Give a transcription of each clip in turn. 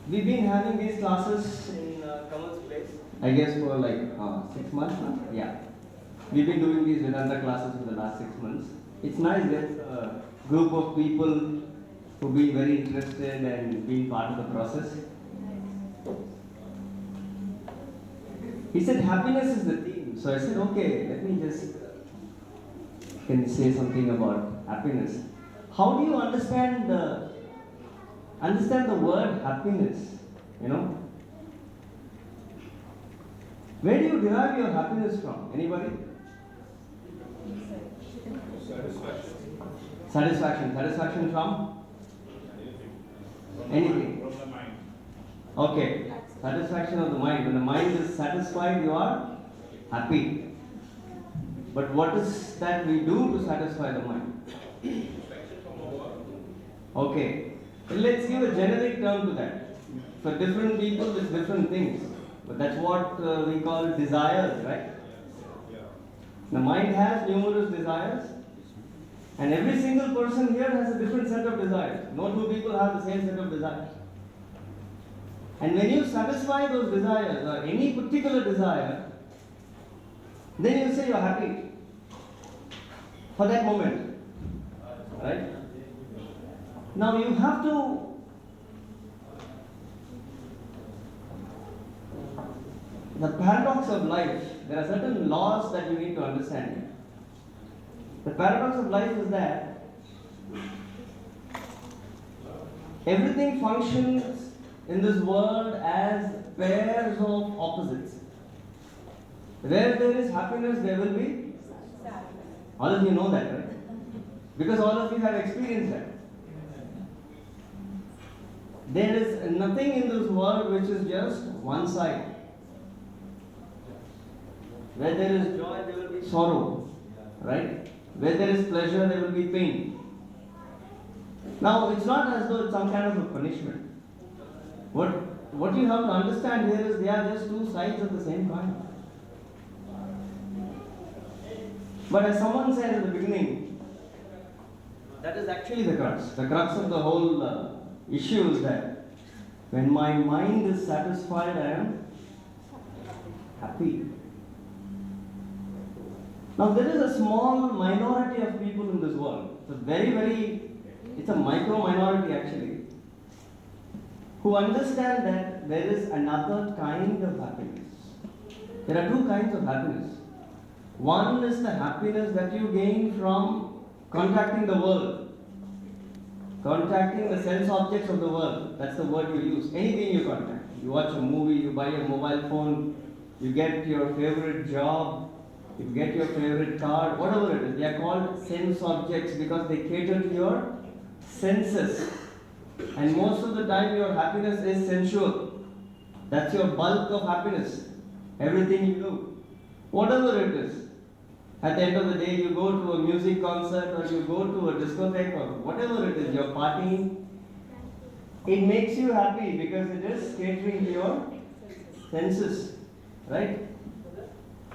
We've been having these classes in Kamal's place, I guess for like 6 months now. Yeah. We've been doing these Vedanta classes for the last 6 months. It's nice that a group of people who've been very interested and being part of the process. He said happiness is the theme. So I said, okay, let me just can say something about happiness. How do you understand the word happiness? You know? Where do you derive your happiness from? Anybody? Satisfaction. Satisfaction from? Anything. From the mind. Okay. Satisfaction of the mind. When the mind is satisfied, you are happy. But what is that we do to satisfy the mind? Okay. Well, let's give a generic term to that. For different people, it's different things. But that's what we call desires, right? The mind has numerous desires. And every single person here has a different set of desires. No two people have the same set of desires. And when you satisfy those desires, or any particular desire, then you say you're happy for that moment. Right? Now you have to the paradox of life, there are certain laws that you need to understand. The paradox of life is that everything functions in this world as pairs of opposites. Where there is happiness, there will be sadness. All of you know that, right? Because all of you have experienced that. There is nothing in this world which is just one side. Where there is joy, there will be sorrow, right? Where there is pleasure, there will be pain. Now, it's not as though it's some kind of a punishment. What you have to understand here is they are just two sides of the same coin. But as someone said at the beginning, that is actually the crux. The crux of the whole issue is that when my mind is satisfied, I am happy. Now there is a small minority of people in this world. It's a micro minority actually, who understand that there is another kind of happiness. There are two kinds of happiness. One is the happiness that you gain from contacting the world, contacting the sense objects of the world. That's the word you use. Anything you contact. You watch a movie, you buy a mobile phone, you get your favorite job, you get your favorite car, whatever it is. They are called sense objects because they cater to your senses. And most of the time your happiness is sensual. That's your bulk of happiness. Everything you do. Whatever it is. At the end of the day, you go to a music concert or you go to a discotheque or whatever it is, you're partying. It makes you happy because it is catering to your senses. Right?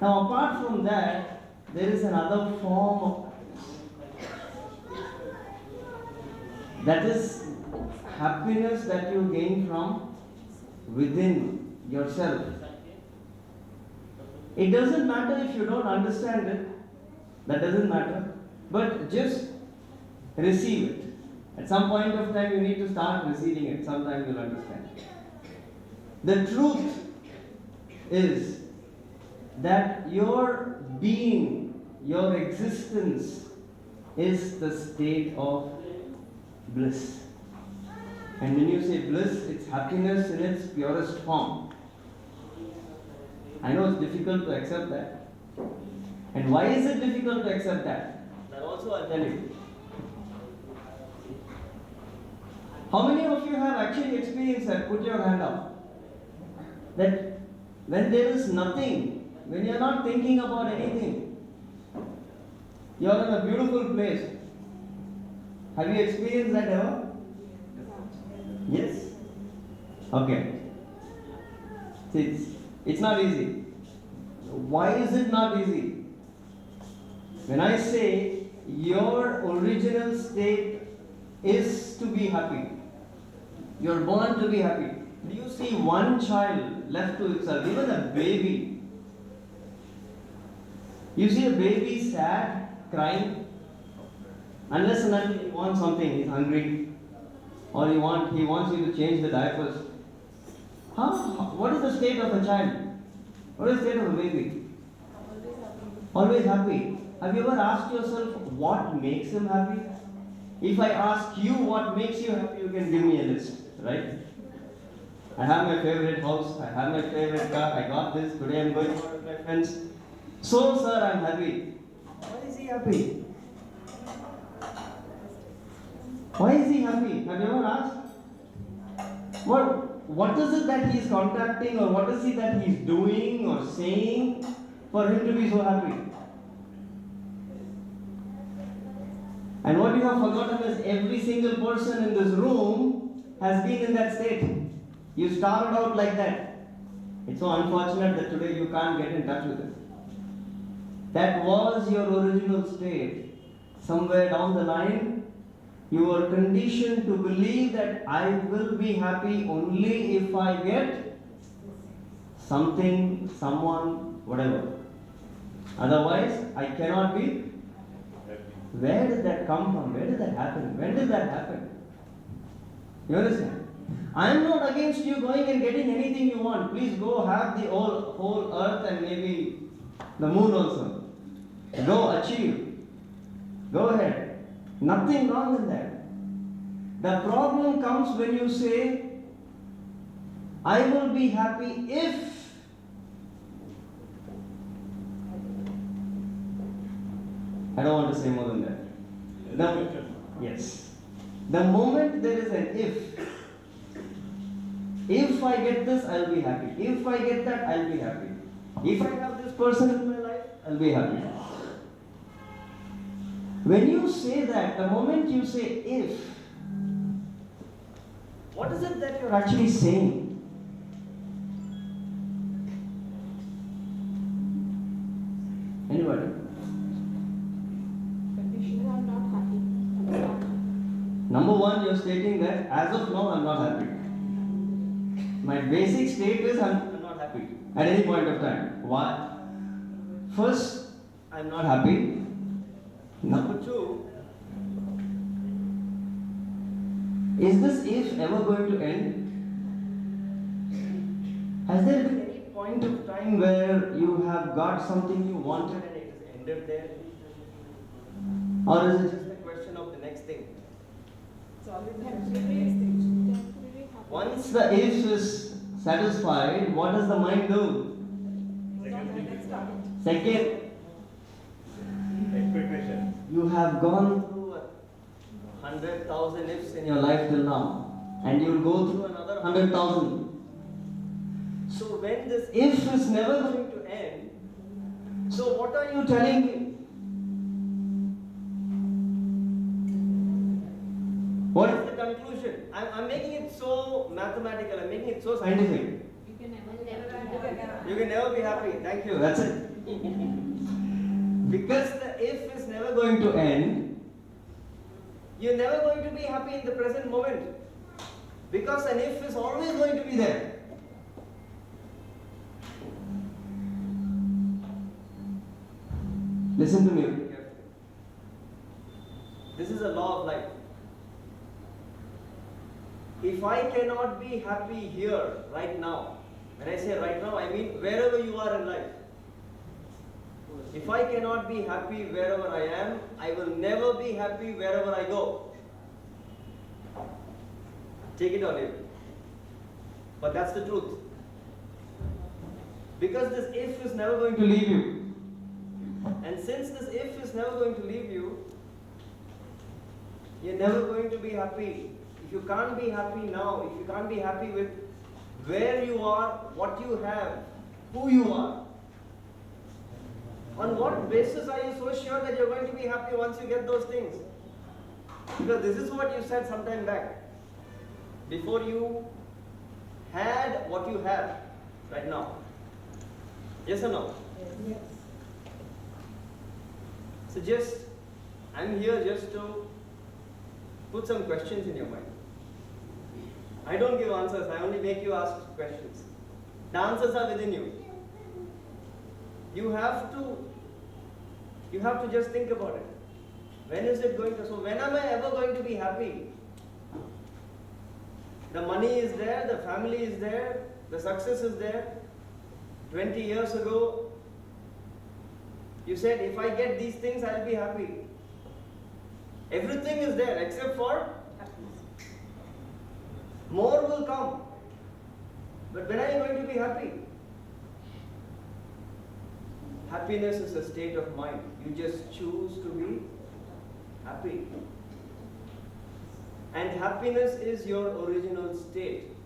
Now, apart from that, there is another form of happiness. That is happiness that you gain from within yourself. It doesn't matter if you don't understand it, that doesn't matter, but just receive it. At some point of time, you need to start receiving it. Sometimes you'll understand. The truth is that your being, your existence is the state of bliss. And when you say bliss, it's happiness in its purest form. I know it's difficult to accept that. And why is it difficult to accept that? That also I'll tell you. How many of you have actually experienced that? Put your hand up. That when there is nothing, when you're not thinking about anything, you're in a beautiful place. Have you experienced that ever? Yes? Okay. It's not easy. Why is it not easy? When I say your original state is to be happy, you're born to be happy. do you see one child left to itself, even a baby? You see a baby sad, crying, unless and until he wants something, he's hungry, or he wants you to change the diapers. Huh? What is the state of a child? What is the state of a baby? Always happy. Have you ever asked yourself what makes him happy? If I ask you what makes you happy, you can give me a list, right? I have my favorite house, I have my favorite car, I got this, today I'm going out with my friends. So, sir, I'm happy. Why is he happy? Why is he happy? Have you ever asked? What is it that he is contacting, or what is it that he is doing or saying for him to be so happy? And what you have forgotten is every single person in this room has been in that state. You started out like that. It's so unfortunate that today you can't get in touch with it. That was your original state. Somewhere down the line, you were conditioned to believe that I will be happy only if I get something, someone, whatever. Otherwise, I cannot be. Where did that come from? Where did that happen? When did that happen? You understand? I am not against you going and getting anything you want. Please go have the whole earth and maybe the moon also. Go achieve. Go ahead. Nothing wrong in that. The problem comes when you say, I will be happy if. I don't want to say more than that. Yes. The moment there is an if I get this, I'll be happy. If I get that, I'll be happy. If I have this person in my life, I'll be happy. When you say that, the moment you say if, what is it that you're actually saying? Anybody? I'm not happy. Number one, you're stating that as of now, I'm not happy. My basic state is I'm not happy at any point of time. Why? First, I'm not happy. Number two, is this if ever going to end? Has there been any point of time where you have got something you wanted and it has ended there? Or is it just a question of the next thing? It's always temporary. Once the if is satisfied, what does the mind do? Second, expectation. you have gone through 100,000 ifs in your life till now, and you will go through another 100,000. So when this if is never going to end, so what are you telling me? What is the conclusion? I'm making it so mathematical, I'm making it so scientific. You can never be happy. Thank you. That's it. Because the if is never going to end, you're never going to be happy in the present moment. Because an if is always going to be there. Listen to me very carefully. This is a law of life. If I cannot be happy here, right now, when I say right now, I mean wherever you are in life. If I cannot be happy wherever I am, I will never be happy wherever I go. Take it or leave it. But that's the truth. Because this if is never going to leave you. And since this if is never going to leave you, you're never going to be happy. If you can't be happy now, if you can't be happy with where you are, what you have, who you are, on what basis are you so sure that you're going to be happy once you get those things? Because this is what you said some time back. Before you had what you have right now. Yes or no? Yes. So I'm here just to put some questions in your mind. I don't give answers, I only make you ask questions. The answers are within you. You have to just think about it. When is it going to, so when am I ever going to be happy? The money is there, the family is there, the success is there. 20 years ago, you said, if I get these things, I'll be happy. Everything is there except for more will come. But when are you going to be happy? Happiness is a state of mind. You just choose to be happy. And happiness is your original state.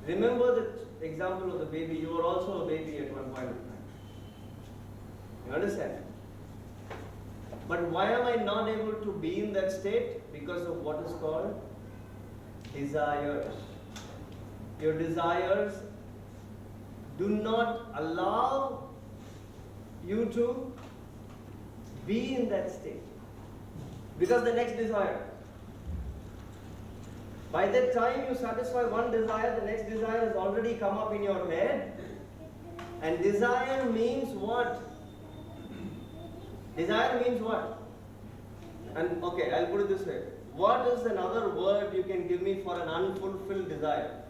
Remember the example of the baby. You were also a baby at one point of time. You understand? But why am I not able to be in that state? Because of what is called desires. Your desires do not allow you to be in that state. Because the next desire. By the time you satisfy one desire, the next desire has already come up in your head. And desire means what? Desire means what? And okay, I'll put it this way. What is another word you can give me for an unfulfilled desire?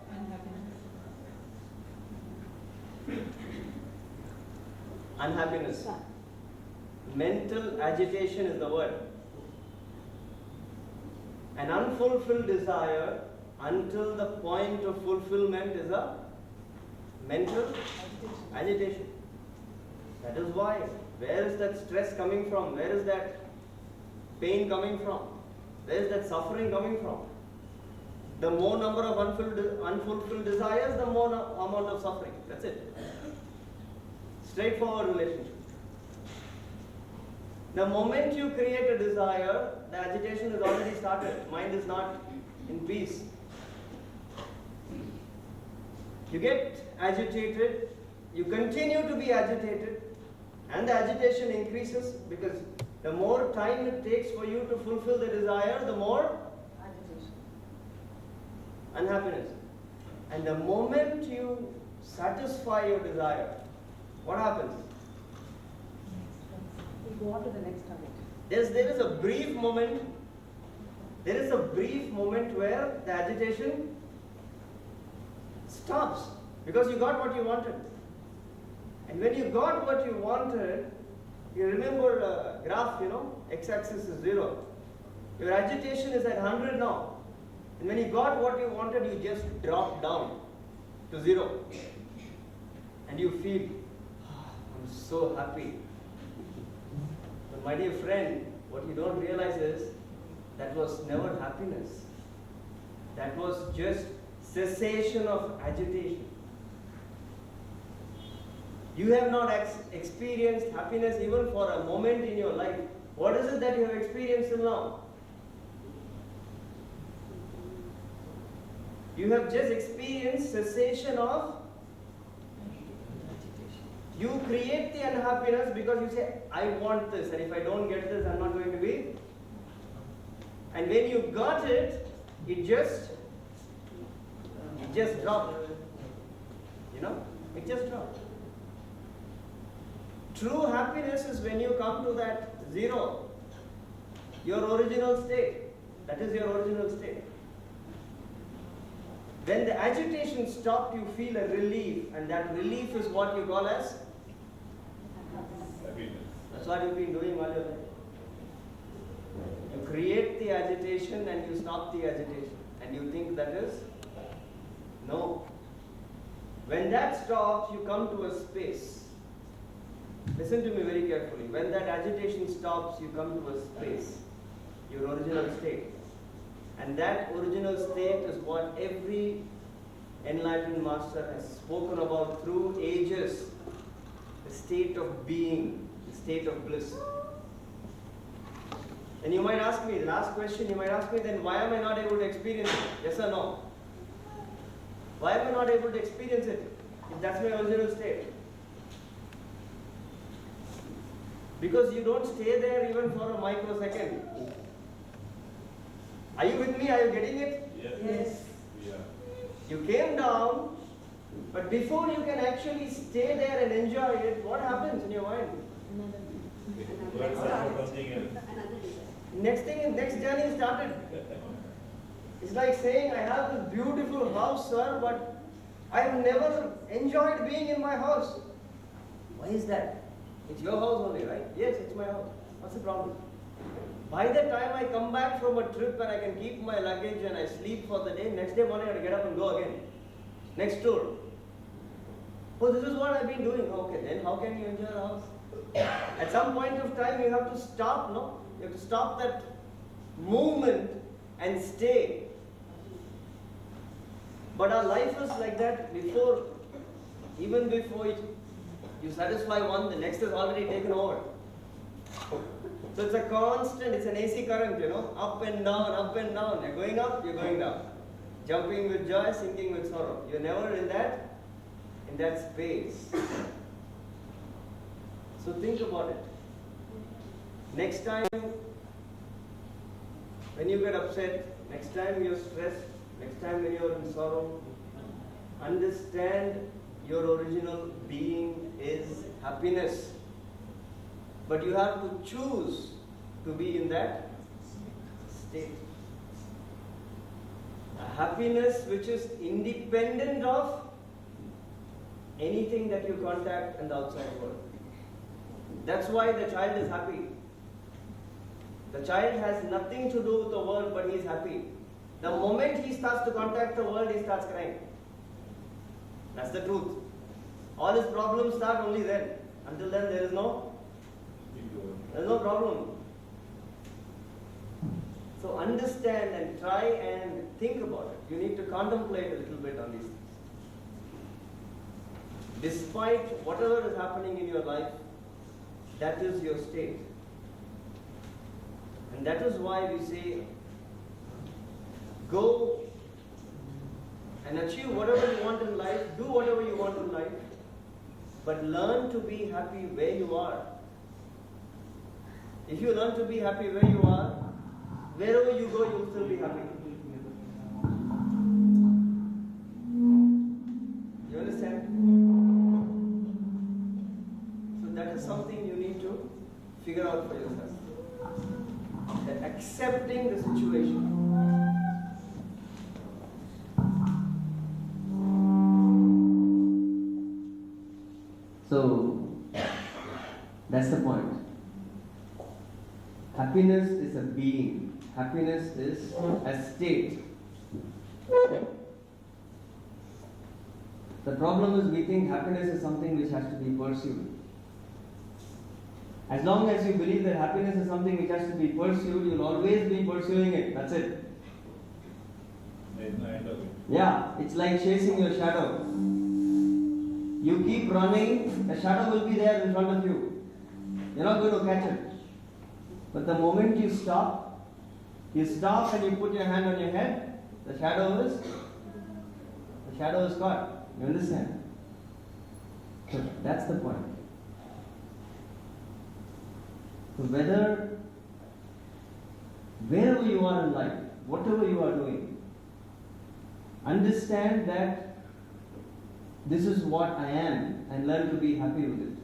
Unhappiness. Mental agitation is the word. An unfulfilled desire until the point of fulfillment is a mental agitation. That is why. Where is that stress coming from? Where is that pain coming from? Where is that suffering coming from? The more number of unfulfilled desires, the more amount of suffering. That's it. Straightforward relationship. The moment you create a desire, the agitation is already started. Mind is not in peace. You get agitated, you continue to be agitated, and the agitation increases because the more time it takes for you to fulfill the desire, the more Agitation. unhappiness. And the moment you satisfy your desire, what happens? We go on to the next target. There is a brief moment. There is a brief moment where the agitation stops because you got what you wanted. And when you got what you wanted, you remember a graph, x-axis is 0. Your agitation is at 100 now. And when you got what you wanted, you just drop down to 0. And you feel, I'm so happy. But my dear friend, what you don't realize is that was never happiness. That was just cessation of agitation. You have not experienced happiness even for a moment in your life. What is it that you have experienced till now? You have just experienced cessation of. You create the unhappiness because you say, I want this, and if I don't get this, I'm not going to be. And when you got it, it just dropped. It just dropped. True happiness is when you come to that 0, your original state. That is your original state. When the agitation stopped, you feel a relief, and that relief is what you call as Happiness. That's what you've been doing all your life. You create the agitation and you stop the agitation. And you think that is? No. When that stops, you come to a space. Listen to me very carefully. When that agitation stops, you come to a space. Your original state. And that original state is what every enlightened master has spoken about through ages. The state of being, the state of bliss. And you might ask me, the last question, you might ask me, then why am I not able to experience it? Yes or no? Why am I not able to experience it if that's my original state? Because you don't stay there even for a microsecond. Are you with me? Are you getting it? Yes. Yes. Yeah. You came down, but before you can actually stay there and enjoy it, what happens in your mind? Next journey started. It's like saying, I have this beautiful house, sir, but I've never enjoyed being in my house. Why is that? It's your house only, right? Yes, it's my house. What's the problem? By the time I come back from a trip and I can keep my luggage and I sleep for the day, next day morning I have to get up and go again. Next tour. Oh, this is what I've been doing. Okay, then how can you enjoy the house? At some point of time you have to stop, no? You have to stop that movement and stay. But our life is like that even before you satisfy one, the next is already taken over. So it's a constant, it's an AC current, up and down, up and down. You're going up, you're going down. Jumping with joy, sinking with sorrow. You're never in that space. So think about it. Next time, when you get upset, next time you're stressed, next time when you're in sorrow, understand your original being is happiness. But you have to choose to be in that state. A happiness which is independent of anything that you contact in the outside world. That's why the child is happy. The child has nothing to do with the world, but he is happy. The moment he starts to contact the world, he starts crying. That's the truth. All his problems start only then. Until then, there is no problem. So understand and try and think about it. You need to contemplate a little bit on these things. Despite whatever is happening in your life, that is your state. And that is why we say, go and achieve whatever you want in life, do whatever you want in life, but learn to be happy where you are. If you learn to be happy where you are, wherever you go, you'll still be happy. You understand? So that is something you need to figure out for yourself. That accepting the situation. So that's the point. Happiness is a being. Happiness is a state. The problem is we think happiness is something which has to be pursued. As long as you believe that happiness is something which has to be pursued, you'll always be pursuing it. That's it. Yeah, it's like chasing your shadow. You keep running, the shadow will be there in front of you. You're not going to catch it. But the moment you stop and you put your hand on your head, the shadow is caught. You understand? So that's the point. So wherever you are in life, whatever you are doing, understand that this is what I am and learn to be happy with it.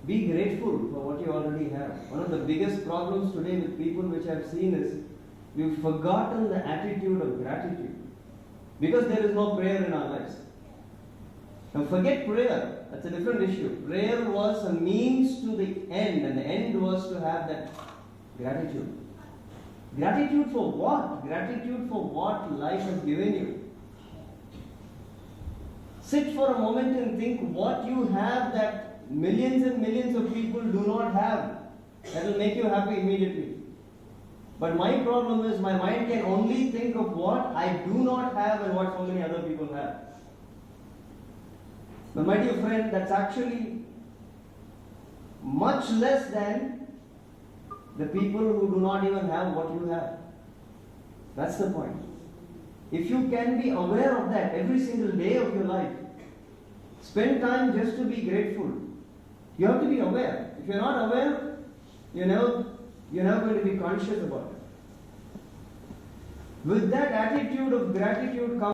Be grateful for what you already have. One of the biggest problems today with people which I've seen is we've forgotten the attitude of gratitude because there is no prayer in our lives. Now forget prayer, that's a different issue. Prayer was a means to the end, and the end was to have that gratitude. Gratitude for what? Gratitude for what life has given you. Sit for a moment and think what you have that millions and millions of people do not have. That will make you happy immediately. But my problem is my mind can only think of what I do not have and what so many other people have. But my dear friend, that's actually much less than the people who do not even have what you have. That's the point. If you can be aware of that every single day of your life, spend time just to be grateful. You have to be aware. If you're not aware, you're never going to be conscious about it. With that attitude of gratitude comes